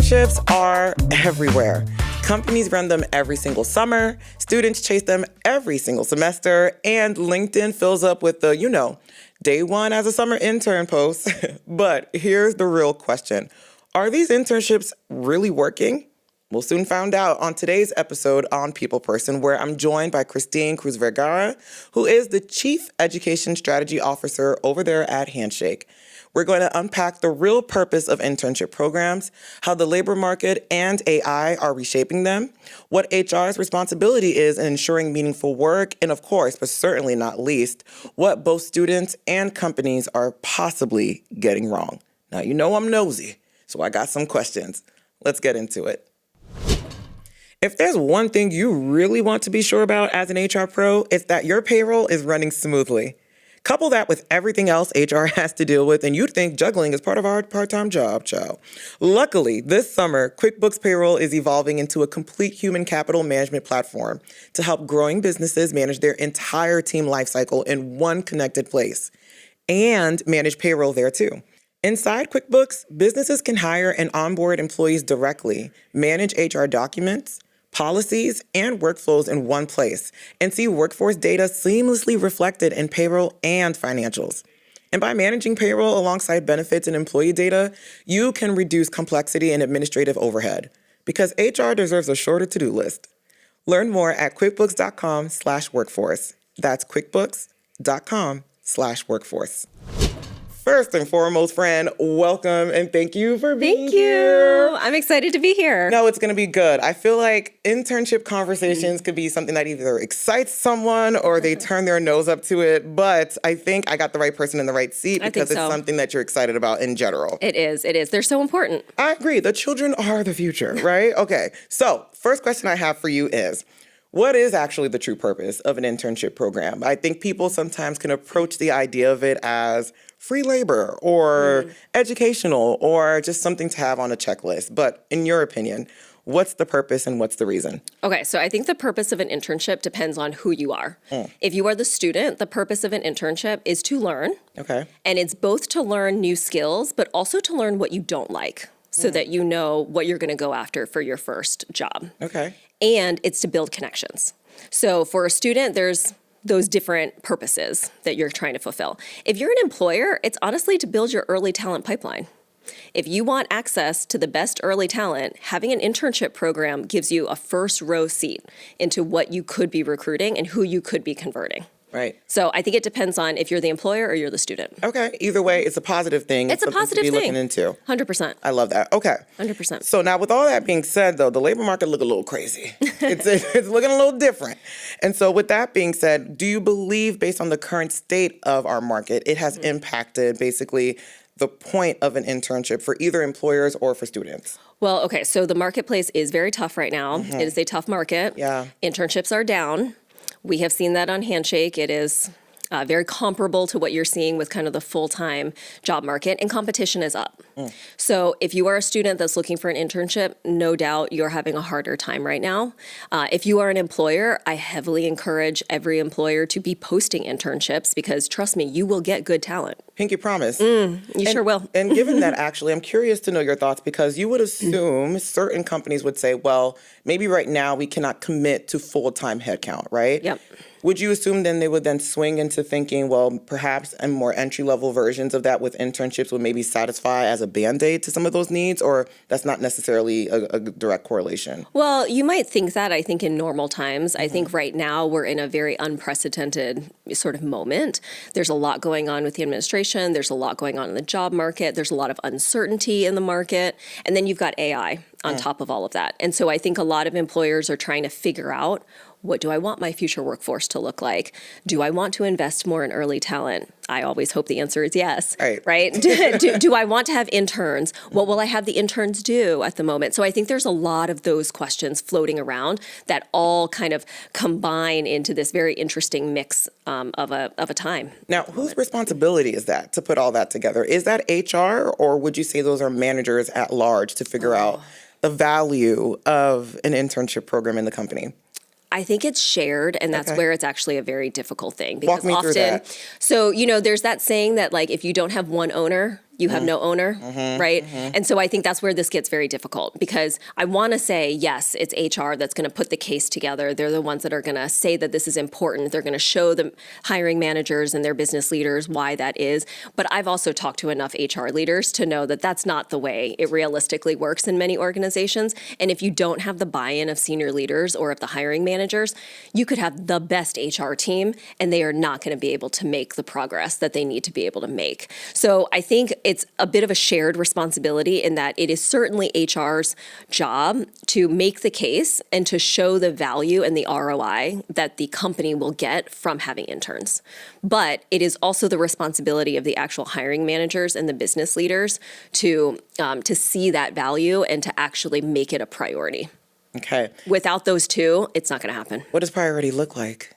Internships are everywhere. Companies run them every single summer, students chase them every single semester, and LinkedIn fills up with the, day one as a summer intern post. But here's the real question. Are these internships really working? We'll soon find out on today's episode on People Person, where I'm joined by Cruzvergara, who is the Chief Education Strategy Officer over there at Handshake. We're going to unpack the real purpose of internship programs, how the labor market and AI are reshaping them, what HR's responsibility is in ensuring meaningful work, and of course, but certainly not least, what both students and companies are possibly getting wrong. Now, you know I'm nosy, so I got some questions. Let's get into it. If there's one thing you really want to be sure about as an HR pro, it's that your payroll is running smoothly. Couple that with everything else HR has to deal with, and you'd think juggling is part of our part-time job, child. Luckily, this summer, QuickBooks Payroll is evolving into a complete human capital management platform to help growing businesses manage their entire team lifecycle in one connected place and manage payroll there too. Inside QuickBooks, businesses can hire and onboard employees directly, manage HR documents, policies, and workflows in one place, and see workforce data seamlessly reflected in payroll and financials. And by managing payroll alongside benefits and employee data, you can reduce complexity and administrative overhead, because HR deserves a shorter to-do list. Learn more at quickbooks.com/workforce. That's quickbooks.com/workforce. First and foremost, friend, welcome and thank you for being here. Thank you. I'm excited to be here. No, it's going to be good. I feel like internship conversations could be something that either excites someone or they turn their nose up to it. But I think I got the right person in the right seat because it's something that you're excited about in general. It is. It is. They're so important. I agree. The children are the future, right? Okay. So first question I have for you is, what is actually the true purpose of an internship program? I think people sometimes can approach the idea of it as free labor or educational or just something to have on a checklist. But in your opinion, what's the purpose and what's the reason? Okay, so I think the purpose of an internship depends on who you are. If you are the student, the purpose of an internship is to learn. Okay. And it's both to learn new skills, but also to learn what you don't like so that you know what you're going to go after for your first job. Okay. And it's to build connections. So for a student, there's those different purposes that you're trying to fulfill. If you're an employer, it's honestly to build your early talent pipeline. If you want access to the best early talent, having an internship program gives you a first row seat into what you could be recruiting and who you could be converting. Right. So I think it depends on if you're the employer or you're the student. Okay. Either way, it's a positive thing. It's a positive thing. Looking into. 100%. I love that. Okay. 100%. So now with all that being said, though, the labor market look a little crazy. It's looking a little different. And so with that being said, do you believe based on the current state of our market, it has impacted basically the point of an internship for either employers or for students? Well, okay. So the marketplace is very tough right now. It is a tough market. Yeah. Internships are down. We have seen that on Handshake. It is very comparable to what you're seeing with kind of the full-time job market, and competition is up. So if you are a student that's looking for an internship, no doubt you're having a harder time right now. If you are an employer, I heavily encourage every employer to be posting internships because, trust me, you will get good talent. Pinky promise. You sure will. And given that, actually, I'm curious to know your thoughts because you would assume certain companies would say, well, maybe right now we cannot commit to full-time headcount, right? Yep. Would you assume then they would then swing into thinking, well, perhaps a more entry-level versions of that with internships would maybe satisfy as a Band-Aid to some of those needs, or that's not necessarily a direct correlation? Well, you might think that, I think, in normal times. I think right now we're in a very unprecedented sort of moment. There's a lot going on with the administration. There's a lot going on in the job market. There's a lot of uncertainty in the market. And then you've got AI on top of all of that. And so I think a lot of employers are trying to figure out, what do I want my future workforce to look like? Do I want to invest more in early talent? I always hope the answer is yes, right? Do I want to have interns? What will I have the interns do at the moment? So I think there's a lot of those questions floating around that all kind of combine into this very interesting mix of a time. Now, whose responsibility is that to put all that together? Is that HR, or would you say those are managers at large to figure out the value of an internship program in the company? I think it's shared, and that's where it's actually a very difficult thing. Because Walk me through that. So, there's that saying that, like, if you don't have one owner, You have no owner, right? And so I think that's where this gets very difficult, because I want to say, yes, it's HR that's going to put the case together. They're the ones that are going to say that this is important. They're going to show the hiring managers and their business leaders why that is. But I've also talked to enough HR leaders to know that that's not the way it realistically works in many organizations. And if you don't have the buy-in of senior leaders or of the hiring managers, you could have the best HR team and they are not going to be able to make the progress that they need to be able to make. So I think it's a bit of a shared responsibility in that it is certainly HR's job to make the case and to show the value and the ROI that the company will get from having interns. But it is also the responsibility of the actual hiring managers and the business leaders to see that value and to actually make it a priority. Okay. Without those two, it's not going to happen. What does priority look like?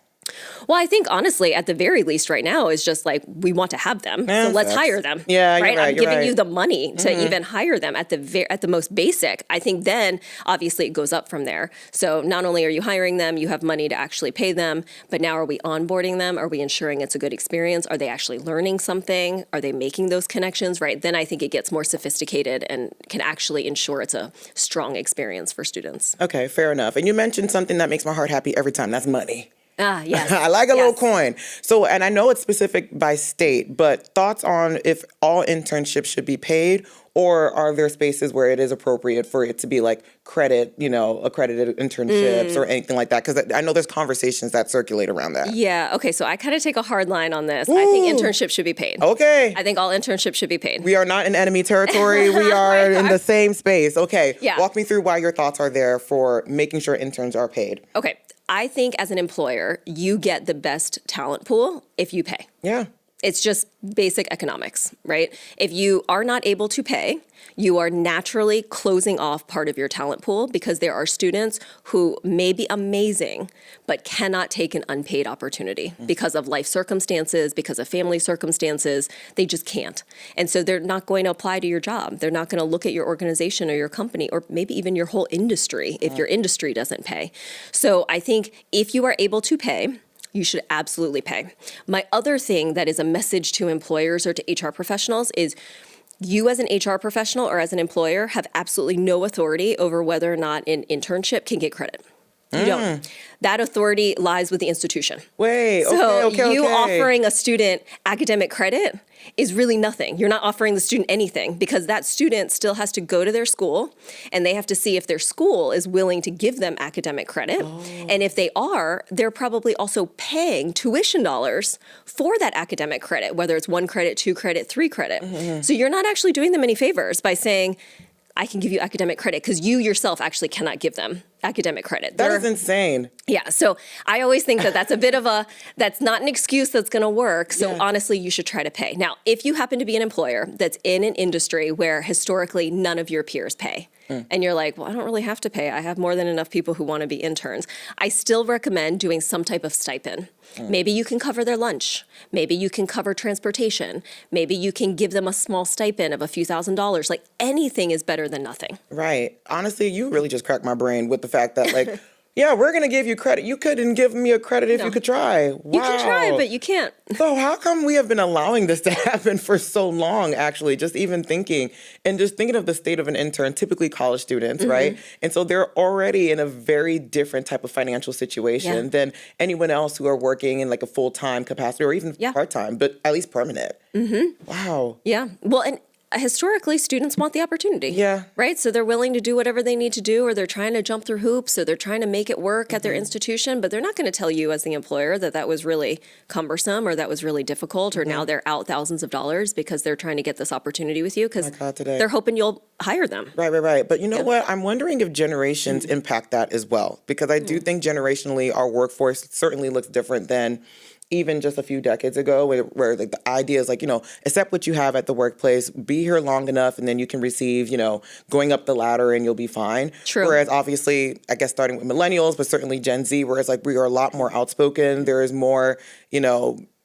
Well, I think honestly, at the very least right now is just like, we want to have them. So let's hire them. Yeah, right? You're right. I'm giving you the money to even hire them at the most basic. I think then obviously it goes up from there. So not only are you hiring them, you have money to actually pay them, but now are we onboarding them? Are we ensuring it's a good experience? Are they actually learning something? Are they making those connections, right? Then I think it gets more sophisticated and can actually ensure it's a strong experience for students. Okay, fair enough. And you mentioned something that makes my heart happy every time. That's money. Ah, yes. I like a little coin. So, and I know it's specific by state, but thoughts on if all internships should be paid, or are there spaces where it is appropriate for it to be like credit, accredited internships or anything like that? Because I know there's conversations that circulate around that. Yeah. Okay. So I kind of take a hard line on this. I think internships should be paid. Okay. I think all internships should be paid. We are not in enemy territory. We are in the same space. Okay. Yeah. Walk me through why your thoughts are there for making sure interns are paid. Okay. I think as an employer, you get the best talent pool if you pay. Yeah. It's just basic economics, right? If you are not able to pay, you are naturally closing off part of your talent pool because there are students who may be amazing but cannot take an unpaid opportunity because of life circumstances, because of family circumstances. They just can't. And so they're not going to apply to your job. They're not going to look at your organization or your company or maybe even your whole industry if your industry doesn't pay. So I think if you are able to pay, you should absolutely pay. My other thing that is a message to employers or to HR professionals is you as an HR professional or as an employer have absolutely no authority over whether or not an internship can get credit. You don't. That authority lies with the institution. Wait, so okay. You offering a student academic credit is really nothing. You're not offering the student anything because that student still has to go to their school and they have to see if their school is willing to give them academic credit. And if they are, they're probably also paying tuition dollars for that academic credit, whether it's 1 credit, 2 credit, 3 credit. So you're not actually doing them any favors by saying, I can give you academic credit, because you yourself actually cannot give them academic credit. That is insane. Yeah. So I always think that that's a bit of that's not an excuse that's going to work. So honestly, you should try to pay. Now, if you happen to be an employer that's in an industry where historically none of your peers pay, and you're like, well, I don't really have to pay. I have more than enough people who want to be interns. I still recommend doing some type of stipend. Maybe you can cover their lunch. Maybe you can cover transportation. Maybe you can give them a small stipend of a few $1,000s. Like, anything is better than nothing. Right. Honestly, you really just cracked my brain with the fact that, like, yeah, we're going to give you credit. You couldn't give me a credit if you could try. Wow. You can try, but you can't. So how come we have been allowing this to happen for so long, actually, just even thinking of the state of an intern, typically college students, right? And so they're already in a very different type of financial situation than anyone else who are working in like a full-time capacity or even part-time, but at least permanent. Wow. Yeah. Well, and historically, students want the opportunity. Yeah. Right? So they're willing to do whatever they need to do, or they're trying to jump through hoops, or they're trying to make it work at their institution, but they're not going to tell you as the employer that that was really cumbersome or that was really difficult, or now they're out thousands of dollars because they're trying to get this opportunity with you because they're hoping you'll hire them. Right. But you know what? I'm wondering if generations impact that as well, because I do think generationally our workforce certainly looks different than even just a few decades ago, where like the idea is like, accept what you have at the workplace, be here long enough, and then you can receive, going up the ladder and you'll be fine. True. Whereas obviously, I guess starting with millennials, but certainly Gen Z, whereas like we are a lot more outspoken. There is more,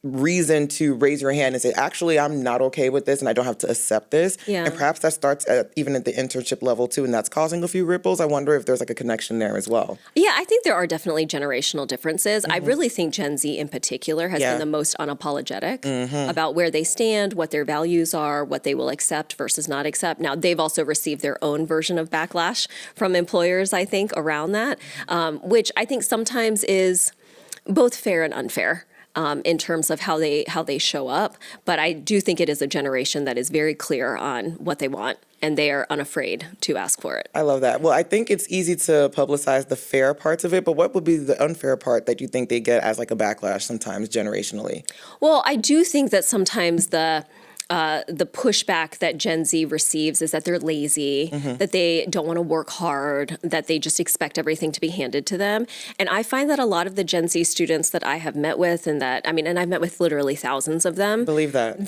reason to raise your hand and say, actually, I'm not okay with this and I don't have to accept this. Yeah. And perhaps that starts even at the internship level too, and that's causing a few ripples. I wonder if there's like a connection there as well. Yeah, I think there are definitely generational differences. I really think Gen Z in particular has been the most unapologetic about where they stand, what their values are, what they will accept versus not accept. Now, they've also received their own version of backlash from employers, I think, around that, which I think sometimes is both fair and unfair. In terms of how they show up. But I do think it is a generation that is very clear on what they want, and they are unafraid to ask for it. I love that. Well, I think it's easy to publicize the fair parts of it, but what would be the unfair part that you think they get as like a backlash sometimes generationally? Well, I do think that sometimes the pushback that Gen Z receives is that they're lazy, that they don't want to work hard, that they just expect everything to be handed to them. And I find that a lot of the Gen Z students that I have met with, and I've met with literally thousands of them. Believe that.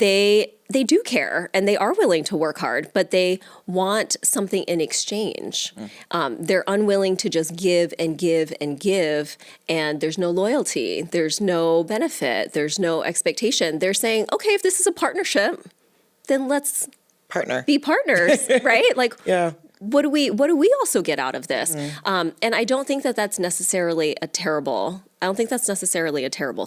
They do care and they are willing to work hard, but they want something in exchange. They're unwilling to just give and give and give, and there's no loyalty, there's no benefit, there's no expectation. They're saying, okay, if this is a partnership, then let's be partners, right? Like, what do we also get out of this? And I don't think that that's necessarily a terrible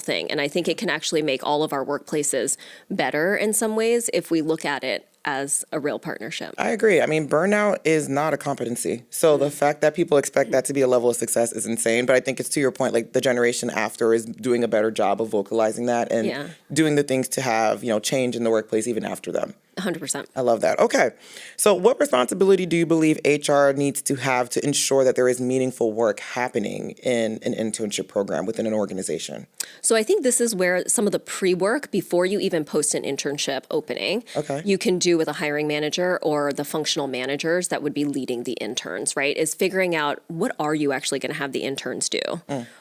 thing. And I think it can actually make all of our workplaces better in some ways if we look at it as a real partnership. I agree. I mean, burnout is not a competency. So the fact that people expect that to be a level of success is insane. But I think it's to your point, like the generation after is doing a better job of vocalizing that and doing the things to have, change in the workplace even after them. 100%. I love that. Okay. So what responsibility do you believe HR needs to have to ensure that there is meaningful work happening in an internship program within an organization? So I think this is where some of the pre-work before you even post an internship opening, you can do with a hiring manager or the functional managers that would be leading the interns, right? Is figuring out what are you actually going to have the interns do?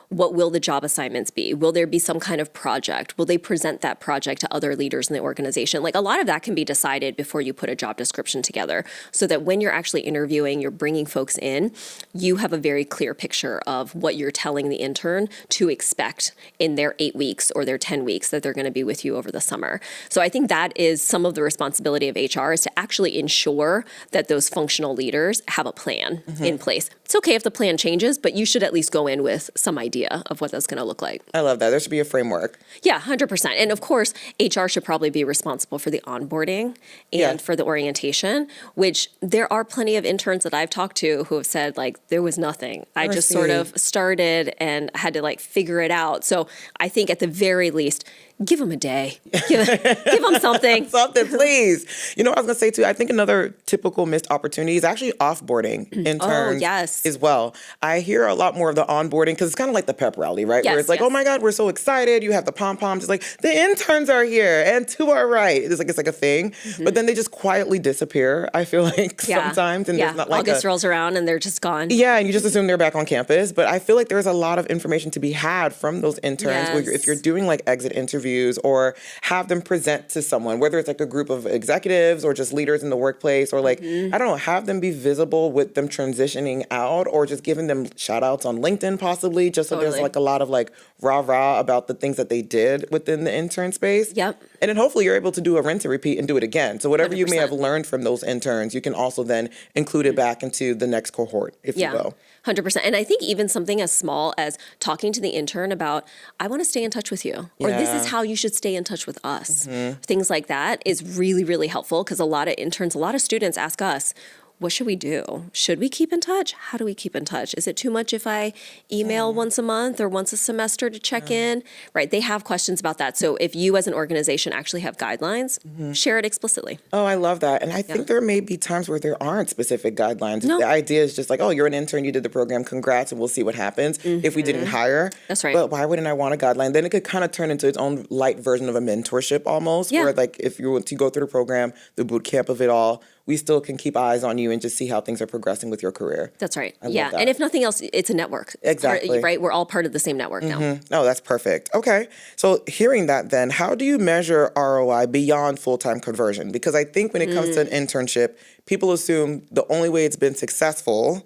What will the job assignments be? Will there be some kind of project? Will they present that project to other leaders in the organization? Like a lot of that can be decided before you put a job description together so that when you're actually interviewing, you're bringing folks in, you have a very clear picture of what you're telling the intern to expect in their 8 weeks or their 10 weeks that they're going to be with you over the summer. So I think that is some of the responsibility of HR is to actually ensure that those functional leaders have a plan in place. It's okay if the plan changes, but you should at least go in with some idea of what that's going to look like. I love that. There should be a framework. Yeah, 100%. And of course, HR should probably be responsible for the onboarding and for the orientation, which there are plenty of interns that I've talked to who have said, like, there was nothing. I just sort of started and had to, like, figure it out. So I think at the very least, give them a day. Give them something. Something, please. I was going to say, too, I think another typical missed opportunity is actually offboarding interns as well. I hear a lot more of the onboarding because it's kind of like the pep rally, right? Where it's like, oh, my God, we're so excited. You have the pom-poms. It's like, the interns are here and to our right. It's like a thing. But then they just quietly disappear, I feel like, sometimes. And there's not like August rolls around and they're just gone. Yeah, and you just assume they're back on campus. But I feel like there's a lot of information to be had from those interns where if you're doing like exit interviews or have them present to someone, whether it's like a group of executives or just leaders in the workplace or like, I don't know, have them be visible with them transitioning out or just giving them shout outs on LinkedIn possibly, just so there's like a lot of like rah-rah about the things that they did within the intern space. Yep. And then hopefully you're able to do a rinse and repeat and do it again. So whatever 100%. you may have learned from those interns, you can also then include it back into the next cohort, if you will. 100%. And I think even something as small as talking to the intern about, I want to stay in touch with you, or this is how you should stay in touch with us. Things like that is really, really helpful because a lot of interns, a lot of students ask us, what should we do? Should we keep in touch? How do we keep in touch? Is it too much if I email once a month or once a semester to check in? Right, they have questions about that. So if you as an organization actually have guidelines, share it explicitly. Oh, I love that. And I think there may be times where there aren't specific guidelines. The idea is just like, oh, you're an intern, you did the program, congrats, and we'll see what happens if we didn't hire. That's right. But why wouldn't I want a guideline? Then it could kind of turn into its own light version of a mentorship almost, where like if you were to go through the program, the boot camp of it all, we still can keep eyes on you and just see how things are progressing with your career. That's right. I love that. And if nothing else, it's a network. Exactly. Right? We're all part of the same network now. No, that's perfect. Okay. So hearing that then, how do you measure ROI beyond full-time conversion? Because I think when it comes to an internship, people assume the only way it's been successful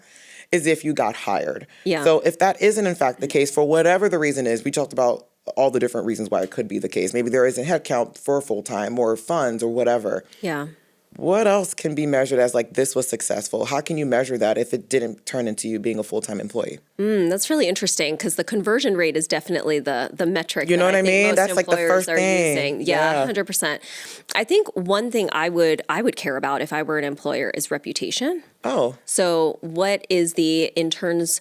is if you got hired. Yeah. So if that isn't in fact the case, for whatever the reason is, we talked about all the different reasons why it could be the case. Maybe there isn't headcount for full-time or funds or whatever. Yeah. What else can be measured as like this was successful? How can you measure that if it didn't turn into you being a full-time employee? That's really interesting because the conversion rate is definitely the metric. You know what I mean? Most That's like the first thing. thing. Yeah, 100%. I think one thing I would care about if I were an employer is reputation. Oh. So what is the intern's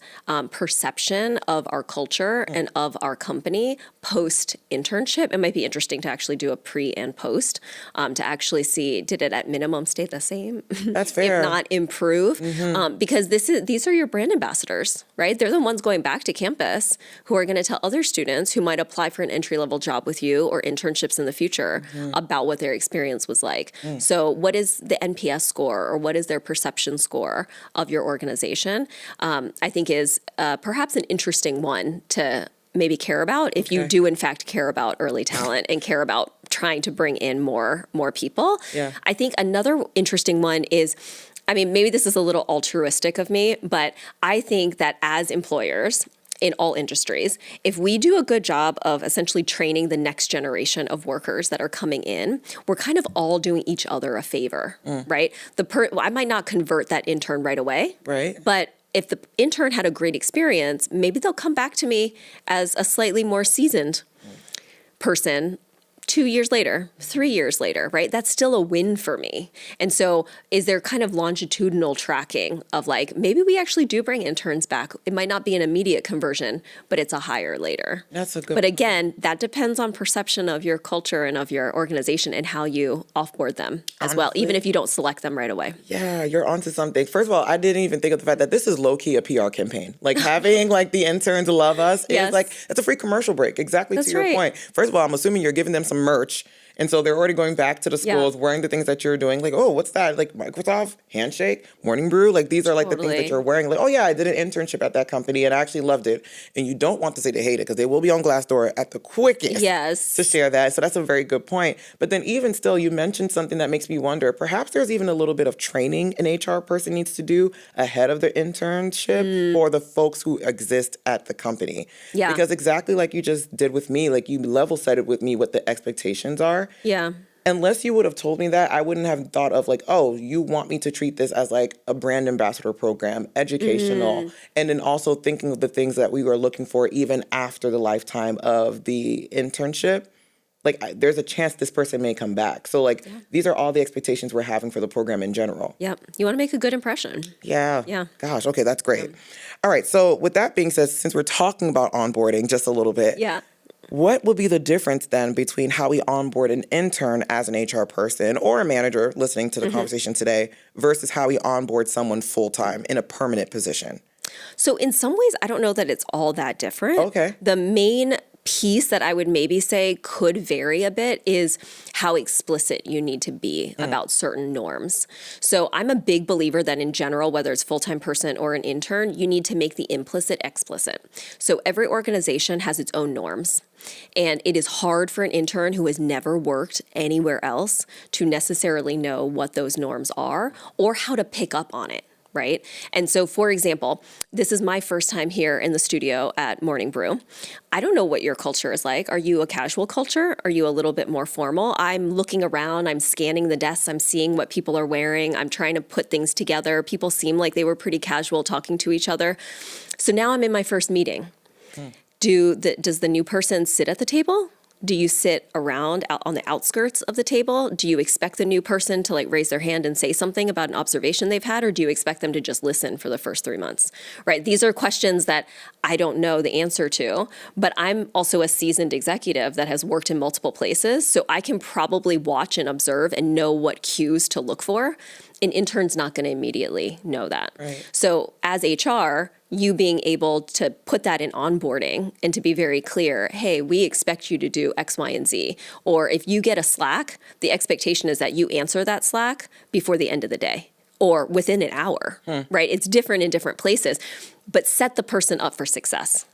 perception of our culture and of our company post-internship? It might be interesting to actually do a pre and post to actually see, did it at minimum stay the same? That's fair. If not improve. Because these are your brand ambassadors, right? They're the ones going back to campus who are going to tell other students who might apply for an entry-level job with you or internships in the future about what their experience was like. So what is the NPS score or what is their perception score of your organization, I think is perhaps an interesting one to maybe care about if you do in fact care about early talent and care about trying to bring in more people. Yeah. I think another interesting one is, I mean, maybe this is a little altruistic of me, but I think that as employers, in all industries, if we do a good job of essentially training the next generation of workers that are coming in, we're kind of all doing each other a favor, right? I might not convert that intern right away, right? But if the intern had a great experience, maybe they'll come back to me as a slightly more seasoned person 2 years later, 3 years later, right? That's still a win for me. And so is there kind of longitudinal tracking of like, maybe we actually do bring interns back. It might not be an immediate conversion, but it's a hire later. That's a good But again, that depends on perception of your culture and of your organization and how you offboard them as well, even if you don't select them right away. Yeah, you're onto something. First of all, I didn't even think of the fact that this is low-key a PR campaign. Like having like the interns love us is like, it's a free commercial break. Exactly. That's to your right. point. First of all, I'm assuming you're giving them some merch. And so they're already going back to the schools wearing the things that you're doing. Like, oh, what's that? Like Microsoft, Handshake, Morning Brew. Like these are like the things that you're wearing. Like, oh yeah, I did an internship at that company and I actually loved it. And you don't want to say they hate it because they will be on Glassdoor at the quickest to share that. So that's a very good point. But then even still, you mentioned something that makes me wonder, perhaps there's even a little bit of training an HR person needs to do ahead of their internship for the folks who exist at the company. Yeah. Because exactly like you just did with me, like you level set it with me what the expectations are. Yeah. Unless you would have told me that, I wouldn't have thought of like, oh, you want me to treat this as like a brand ambassador program, educational, and then also thinking of the things that we were looking for even after the lifetime of the internship. Like there's a chance this person may come back. So like these are all the expectations we're having for the program in general. Yep. You want to make a good impression. Yeah. Yeah. Gosh, okay, that's great. All right, so with that being said, since we're talking about onboarding just a little bit. Yeah. What would be the difference then between how we onboard an intern as an HR person or a manager listening to the conversation today versus how we onboard someone full-time in a permanent position? So in some ways, I don't know that it's all that different. Okay. The main piece that I would maybe say could vary a bit is how explicit you need to be about certain norms. So I'm a big believer that in general, whether it's full-time person or an intern, you need to make the implicit explicit. So every organization has its own norms. And it is hard for an intern who has never worked anywhere else to necessarily know what those norms are or how to pick up on it. Right? And so, for example, this is my first time here in the studio at Morning Brew. I don't know what your culture is like. Are you a casual culture? Are you a little bit more formal? I'm looking around, I'm scanning the desks, I'm seeing what people are wearing, I'm trying to put things together. People seem like they were pretty casual talking to each other. So now I'm in my first meeting. Does the new person sit at the table? Do you sit around out on the outskirts of the table? Do you expect the new person to like raise their hand and say something about an observation they've had, or do you expect them to just listen for the first 3 months? Right? These are questions that I don't know the answer to, but I'm also a seasoned executive that has worked in multiple places, so I can probably watch and observe and know what cues to look for. An intern's not going to immediately know that. Right. So as HR, you being able to put that in onboarding and to be very clear, hey, we expect you to do X, Y, and Z. Or if you get a Slack, the expectation is that you answer that Slack before the end of the day or within an hour, right? It's different in different places, but set the person up for success.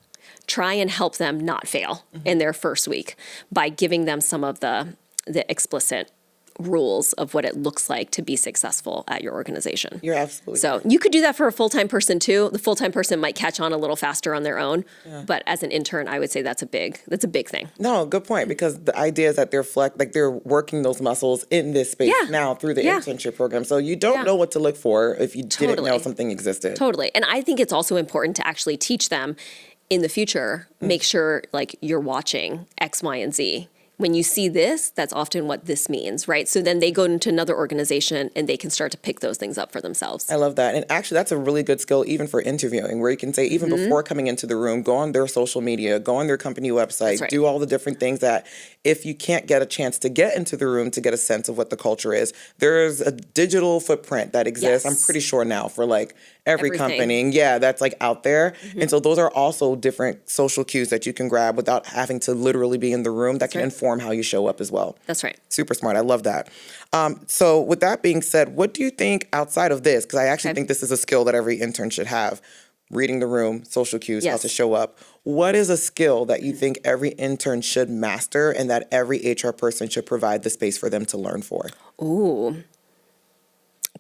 Try and help them not fail in their first week by giving them some of the explicit rules of what it looks like to be successful at your organization. You're absolutely So right. you could do that for a full-time person too. The full-time person might catch on a little faster on their own, but as an intern, I would say that's a big thing. No, good point, because the idea is that they're working those muscles in this space now through the internship program. So you don't know what to look for if you didn't know something existed. Totally. And I think it's also important to actually teach them in the future, make sure like you're watching X, Y, and Z. When you see this, that's often what this means, right? So then they go into another organization and they can start to pick those things up for themselves. I love that. And actually, that's a really good skill even for interviewing, where you can say, even before coming into the room, go on their social media, go on their company website, do all the different things that if you can't get a chance to get into the room to get a sense of what the culture is, there's a digital footprint that exists, I'm pretty sure now, for like every company. Yeah, that's like out there. And so those are also different social cues that you can grab without having to literally be in the room that can inform how you show up as well. That's right. Super smart. I love that. So with that being said, what do you think outside of this? Because I actually think this is a skill that every intern should have. Reading the room, social cues, how to show up. What is a skill that you think every intern should master and that every HR person should provide the space for them to learn for? Ooh.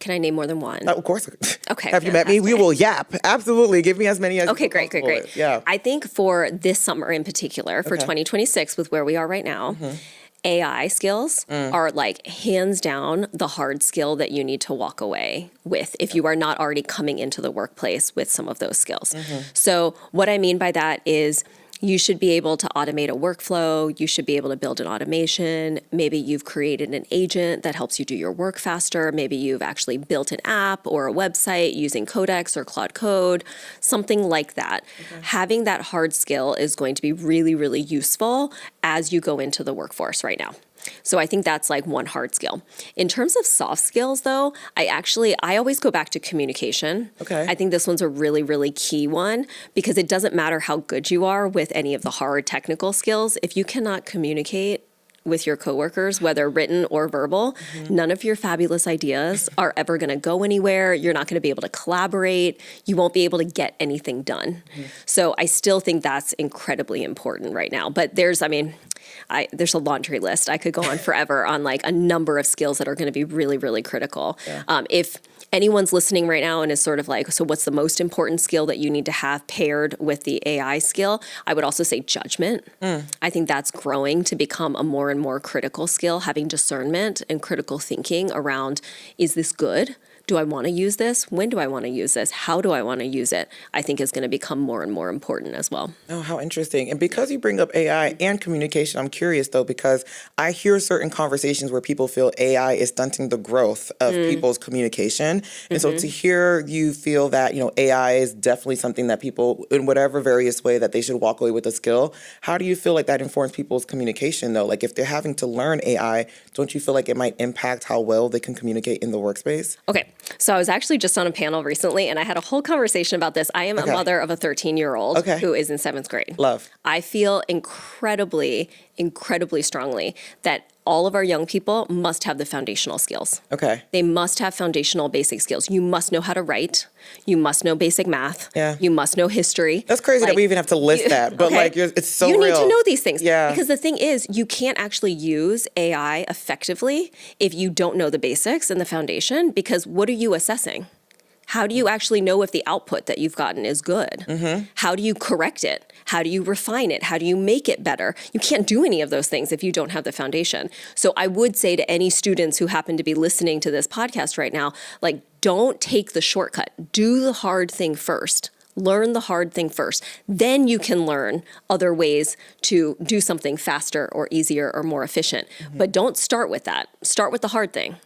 Can I name more than one? Of course. Okay. Have you met me? We will yap. Absolutely. Give me as many as you great. with. Yeah. I think for this summer in particular, for 2026, with where we are right now, AI skills are like hands down the hard skill that you need to walk away with if you are not already coming into the workplace with some of those skills. So what I mean by that is you should be able to automate a workflow. You should be able to build an automation. Maybe you've created an agent that helps you do your work faster. Maybe you've actually built an app or a website using Codex or Claude Code, something like that. Having that hard skill is going to be really, really useful as you go into the workforce right now. So I think that's like one hard skill. In terms of soft skills, though, I always go back to communication. I think this one's a really, really key one because it doesn't matter how good you are with any of the hard technical skills. If you cannot communicate with your coworkers, whether written or verbal, none of your fabulous ideas are ever going to go anywhere. You're not going to be able to collaborate. You won't be able to get anything done. So I still think that's incredibly important right now. But there's a laundry list. I could go on forever on like a number of skills that are going to be really, really critical. If anyone's listening right now and is sort of like, so what's the most important skill that you need to have paired with the AI skill? I would also say judgment. I think that's growing to become a more and more critical skill, having discernment and critical thinking around, is this good? Do I want to use this? When do I want to use this? How do I want to use it? I think is going to become more and more important as well. Oh, how interesting. And because you bring up AI and communication, I'm curious though, because I hear certain conversations where people feel AI is stunting the growth of people's communication. And so to hear you feel that, AI is definitely something that people, in whatever various way that they should walk away with a skill, how do you feel like that informs people's communication though? Like if they're having to learn AI, don't you feel like it might impact how well they can communicate in the workspace? Okay. So I was actually just on a panel recently and I had a whole conversation about this. I am a mother of a 13-year-old who is in 7th grade. Love. I feel incredibly strongly that all of our young people must have the foundational skills. They must have foundational basic skills. You must know how to write. You must know basic math. You must know history. That's crazy that we even have to list that, but it's so real. You need to know these things. Because the thing is, you can't actually use AI effectively if you don't know the basics and the foundation, because what are you assessing? How do you actually know if the output that you've gotten is good? How do you correct it? How do you refine it? How do you make it better? You can't do any of those things if you don't have the foundation. So I would say to any students who happen to be listening to this podcast right now, like, don't take the shortcut. Do the hard thing first. Learn the hard thing first. Then you can learn other ways to do something faster or easier or more efficient. But don't start with that. Start with the hard thing.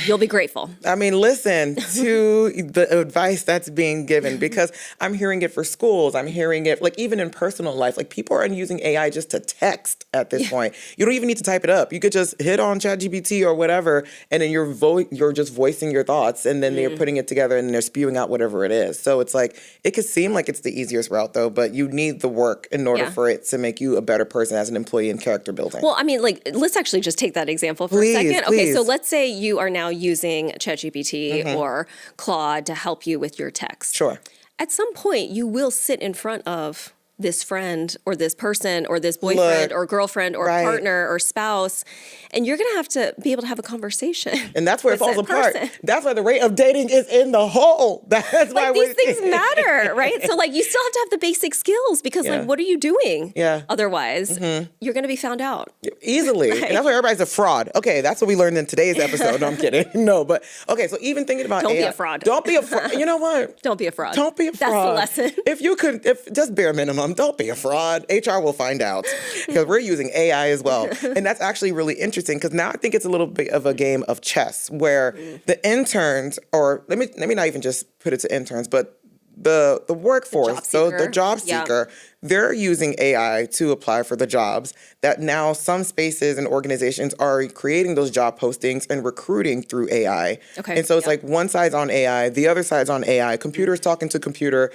You'll be grateful. I mean, listen to the advice that's being given, because I'm hearing it for schools. I'm hearing it like even in personal life. Like people are using AI just to text at this point. You don't even need to type it up. You could just hit on ChatGPT or whatever, and then you're just voicing your thoughts, and then they're putting it together and they're spewing out whatever it is. So it's like, it could seem like it's the easiest route though, but you need the work in order for it to make you a better person as an employee in character building. Well, I mean, like, let's actually just take that example for a second. Okay, so let's say you are now using ChatGPT or Claude to help you with your text. Sure. At some point, you will sit in front of this friend or this person or this boyfriend or girlfriend or partner or spouse, and you're going to have to be able to have a conversation. And that's where it falls apart. That's why the rate of dating is in the hole. That's why these things matter, right? So you still have to have the basic skills because what are you doing? Yeah. Otherwise, you're going to be found out. Easily. Right. And that's why everybody's a fraud. Okay, that's what we learned in today's episode. No, I'm kidding. No, but okay, so even thinking about Don't AI, be a fraud. Don't be a fraud. You know what? Don't be a fraud. Don't be a fraud. That's the lesson. If just bare minimum, don't be a fraud. HR will find out because we're using AI as well. And that's actually really interesting because now I think it's a little bit of a game of chess where the interns, or let me not even just put it to interns, but the workforce, the job seeker, they're using AI to apply for the jobs that now some spaces and organizations are creating those job postings and recruiting through AI. Okay. And so it's like one side's on AI, the other side's on AI, computer's talking to computer.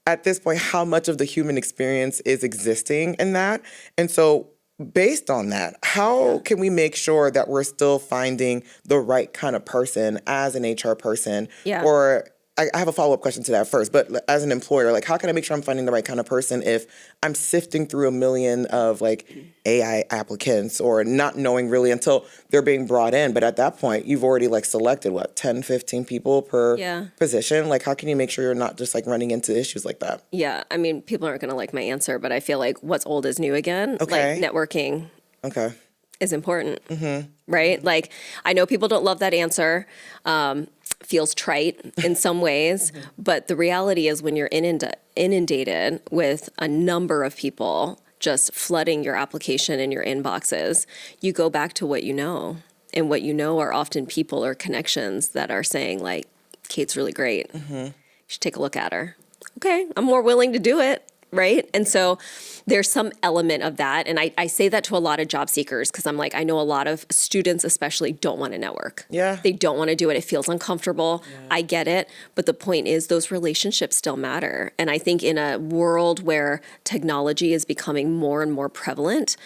At this point, how much of the human experience is existing in that? And so based on that, how can we make sure that we're still finding the right kind of person as an HR person? Yeah. Or I have a follow-up question to that first, but as an employer, how can I make sure I'm finding the right kind of person if I'm sifting through a million of AI applicants or not knowing really until they're being brought in? But at that point, you've already selected 10, 15 people per position. How can you make sure you're not just running into issues like that? Yeah, I mean, people aren't going to like my answer, but I feel like what's old is new again. Okay. Networking. Okay. Is important, right? I know people don't love that answer. Feels trite in some ways, but the reality is when you're inundated with a number of people just flooding your application and your inboxes, you go back to what you know. And what you know are often people or connections that are saying Kate's really great. You should take a look at her. Okay, I'm more willing to do it. Right? And so there's some element of that. And I say that to a lot of job seekers because I know a lot of students especially don't want to network. Yeah. They don't want to do it. It feels uncomfortable. Yeah. I get it. But the point is those relationships still matter. And I think in a world where technology is becoming more and more prevalent,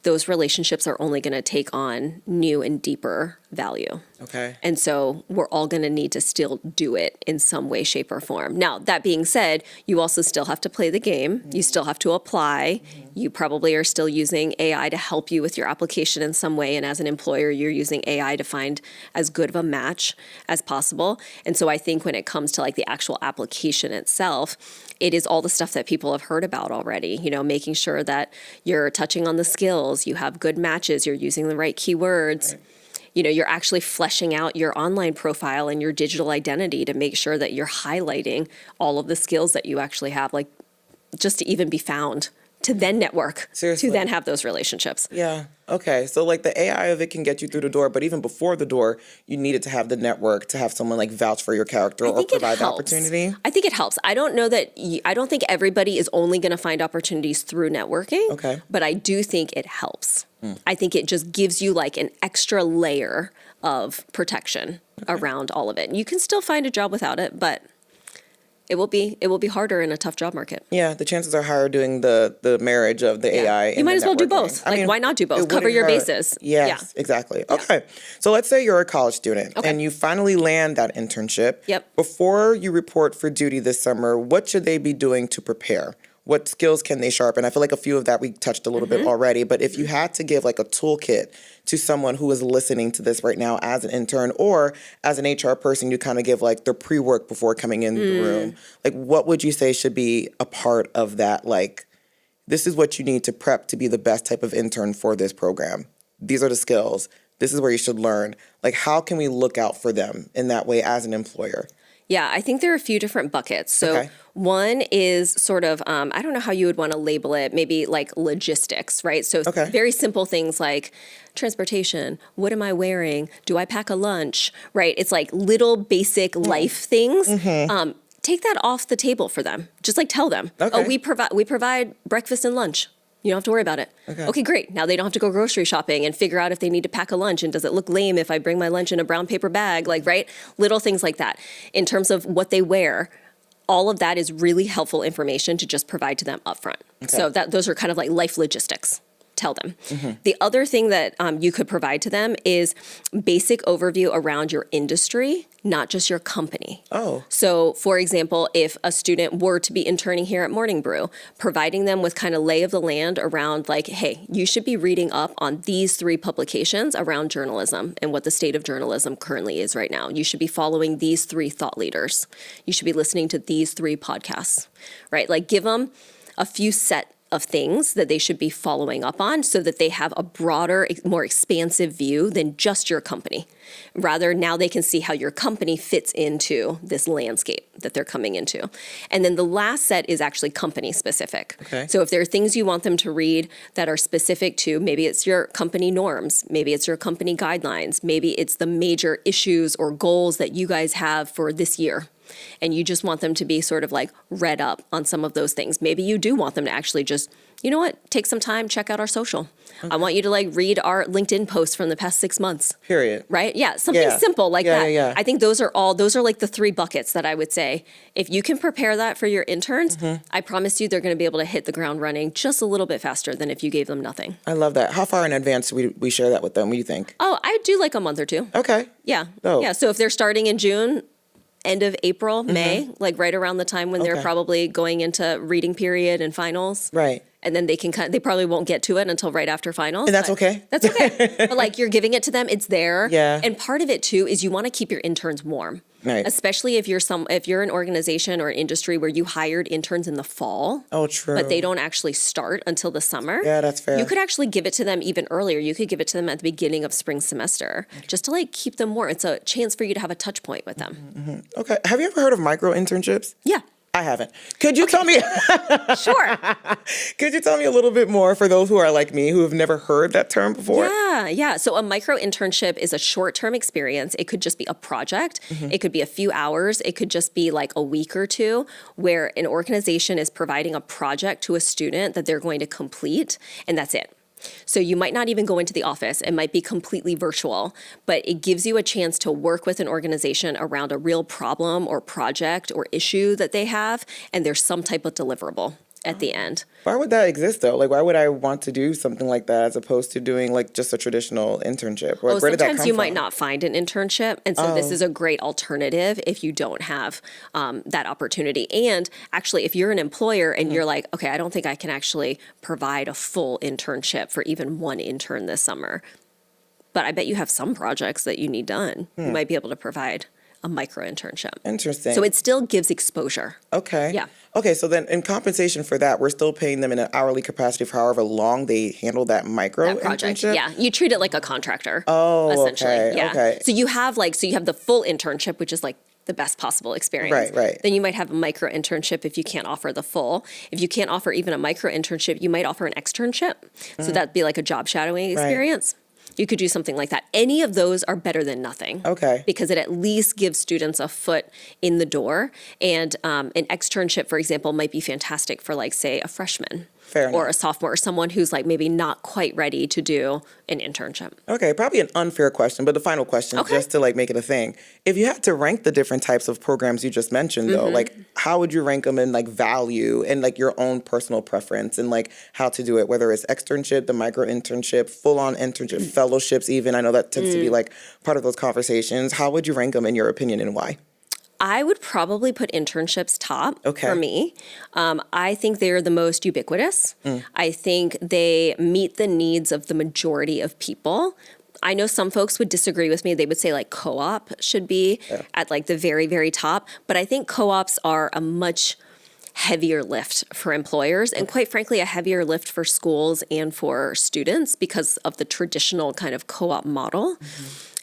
those relationships are only going to take on new and deeper value. Okay. And so we're all going to need to still do it in some way, shape, or form. Now, that being said, you also still have to play the game. You still have to apply. You probably are still using AI to help you with your application in some way. And as an employer, you're using AI to find as good of a match as possible. And so I think when it comes to the actual application itself, it is all the stuff that people have heard about already, making sure that you're touching on the skills, you have good matches, you're using the right keywords. Right. You're actually fleshing out your online profile and your digital identity to make sure that you're highlighting all of the skills that you actually have, just to even be found, to then network, to then have those relationships. Yeah. Okay. So the AI of it can get you through the door, but even before the door, you needed to have the network to have someone vouch for your character or provide the opportunity. I think it helps. I don't know that, I don't think everybody is only going to find opportunities through networking. Okay. But I do think it helps. I think it just gives you an extra layer of protection around all of it. And you can still find a job without it, but it will be harder in a tough job market. Yeah, the chances are higher doing the marriage of the AI and you might as well do both. I mean, why not do both? Cover your bases. Yes, exactly. Okay. So let's say you're a college student and you finally land that internship. Yep. Before you report for duty this summer, what should they be doing to prepare? What skills can they sharpen? I feel a few of that we touched a little bit already, but if you had to give a toolkit to someone who is listening to this right now as an intern or as an HR person, you kind of give the pre-work before coming in the room. What would you say should be a part of that? This is what you need to prep to be the best type of intern for this program. These are the skills. This is where you should learn. How can we look out for them in that way as an employer? Yeah, I think there are a few different buckets. So one is sort of, I don't know how you would want to label it, maybe logistics, right? So very simple things like transportation, what am I wearing? Do I pack a lunch, right? It's little basic life things. Take that off the table for them. Just tell them, oh, we provide breakfast and lunch. You don't have to worry about it. Okay, great. Now they don't have to go grocery shopping and figure out if they need to pack a lunch and does it look lame if I bring my lunch in a brown paper bag, right? Little things like that. In terms of what they wear, all of that is really helpful information to just provide to them up front. So those are kind of life logistics tell them. The other thing that you could provide to them is basic overview around your industry, not just your company. Oh. So, for example, if a student were to be interning here at Morning Brew, providing them with kind of lay of the land around like, hey, you should be reading up on these 3 publications around journalism and what the state of journalism currently is right now. You should be following these 3 thought leaders. You should be listening to these 3 podcasts, right? Like give them a few set of things that they should be following up on so that they have a broader, more expansive view than just your company. Rather, now they can see how your company fits into this landscape that they're coming into. And then the last set is actually company specific. Okay. So if there are things you want them to read that are specific to, maybe it's your company norms, maybe it's your company guidelines, maybe it's the major issues or goals that you guys have for this year. And you just want them to be sort of like read up on some of those things. Maybe you do want them to actually just, you know what, take some time, check out our social. I want you to like read our LinkedIn posts from the past 6 months. Period. Right? Yeah, something simple like that. Yeah. I think those are like the 3 buckets that I would say. If you can prepare that for your interns, I promise you they're going to be able to hit the ground running just a little bit faster than if you gave them nothing. I love that. How far in advance do we share that with them? What do you think? Oh, I do like a month or 2. Okay. Yeah. Dope. Yeah, so if they're starting in June, end of April, May, like right around the time when they're probably going into reading period and finals. Right. And then they probably won't get to it until right after finals. And that's okay. That's okay. But like you're giving it to them, it's there. Yeah. And part of it too is you want to keep your interns warm. Right. Especially if you're an organization or an industry where you hired interns in the fall. Oh, true. But they don't actually start until the summer. Yeah, that's fair. You could actually give it to them even earlier. You could give it to them at the beginning of spring semester just to like keep them warm. It's a chance for you to have a touch point with them. Okay. Have you ever heard of micro-internships? Yeah. I haven't. Could you tell me? Sure. Could you tell me a little bit more for those who are like me who have never heard that term before? Yeah. So a micro internship is a short-term experience. It could just be a project. It could be a few hours. It could just be like a week or 2 where an organization is providing a project to a student that they're going to complete, and that's it. So you might not even go into the office. It might be completely virtual, but it gives you a chance to work with an organization around a real problem or project or issue that they have, and there's some type of deliverable at the end. Why would that exist though? Like, why would I want to do something like that as opposed to doing like just a traditional internship? Like, where did that come sometimes you from? might not find an internship, and so this is a great alternative if you don't have that opportunity. And actually, if you're an employer and you're like, okay, I don't think I can actually provide a full internship for even one intern this summer, but I bet you have some projects that you need done. You might be able to provide a micro internship. Interesting. So it still gives exposure. Okay. Yeah. Okay, so then in compensation for that, we're still paying them in an hourly capacity for however long they handle that micro Project. internship? Yeah. You treat it like a contractor. Oh, essentially. okay. Yeah. Okay. So you have the full internship, which is like the best possible experience. Right. Then you might have a micro internship if you can't offer the full. If you can't offer even a micro internship, you might offer an externship. So that'd be like a job shadowing experience. You could do something like that. Any of those are better than nothing. Okay. Because it at least gives students a foot in the door. And an externship, for example, might be fantastic for like, say, a freshman. Fair enough. Or a sophomore, or someone who's like maybe not quite ready to do an internship. Okay, probably an unfair question, but the final question, just to like make it a thing. If you had to rank the different types of programs you just mentioned, though, like how would you rank them in like value and like your own personal preference and like how to do it, whether it's externship, the micro internship, full-on internship, fellowships even. I know that tends to be like part of those conversations. How would you rank them in your opinion and why? I would probably put internships top for me. I think they're the most ubiquitous. I think they meet the needs of the majority of people. I know some folks would disagree with me. They would say like co-op should be at like the very, very top. But I think co-ops are a much heavier lift for employers and quite frankly a heavier lift for schools and for students because of the traditional kind of co-op model.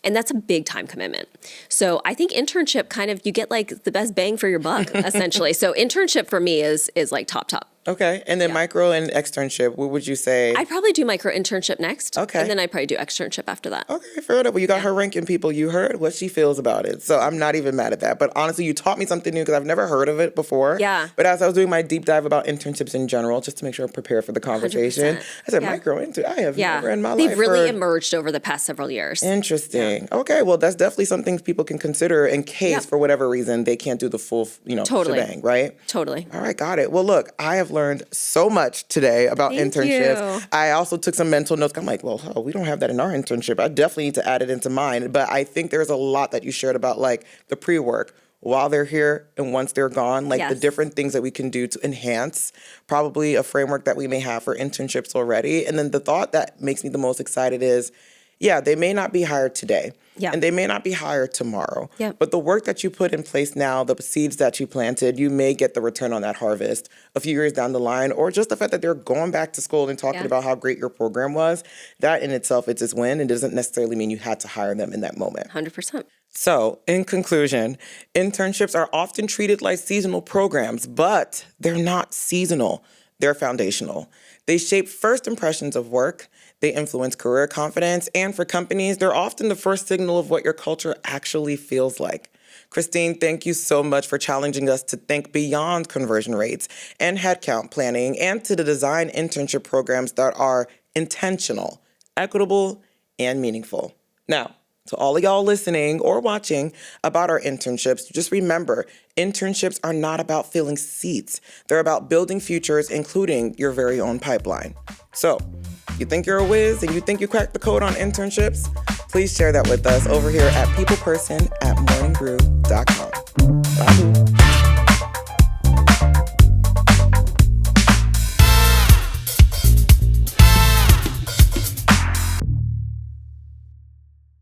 And that's a big time commitment. So I think internship kind of, you get like the best bang for your buck, essentially. So internship for me is like top. Okay. And then micro and externship, what would you say? I'd probably do micro internship next. Okay. And then I'd probably do externship after that. Okay, fair enough. Well, you got her ranking people. You heard what she feels about it. So I'm not even mad at that. But honestly, you taught me something new because I've never heard of it before. Yeah. But as I was doing my deep dive about internships in general, just to make sure I'm prepared for the conversation, 100%. I said micro intern. I have never in my life They've really heard. emerged over the past several years. Interesting. Yeah. Okay, well, that's definitely something people can consider in case, for whatever reason, they can't do the full, Totally. shebang, right? Totally. All right, got it. Well, look, I have have learned so much today about Thank internships. you. I also took some mental notes. I'm like, well, we don't have that in our internship. I definitely need to add it into mine. But I think there's a lot that you shared about like the pre-work while they're here and once they're gone, like the different things that we can do to enhance probably a framework that we may have for internships already. And then the thought that makes me the most excited is, yeah, they may not be hired today. Yeah. And they may not be hired tomorrow. Yeah. But the work that you put in place now, the seeds that you planted, you may get the return on that harvest a few years down the line, or just the fact that they're going back to school and talking about how great your program was. That in itself, it's a win. It doesn't necessarily mean you had to hire them in that moment. 100%. So, in conclusion, internships are often treated like seasonal programs, but they're not seasonal. They're foundational. They shape first impressions of work. They influence career confidence, and for companies, they're often the first signal of what your culture actually feels like. Christine, thank you so much for challenging us to think beyond conversion rates and headcount planning and to design internship programs that are intentional, equitable, and meaningful. Now, to all of y'all listening or watching about our internships, just remember, internships are not about filling seats. They're about building futures, including your very own pipeline. So, you think you're a whiz and you think you cracked the code on internships? Please share that with us over here at peopleperson@morningbrew.com. Bye.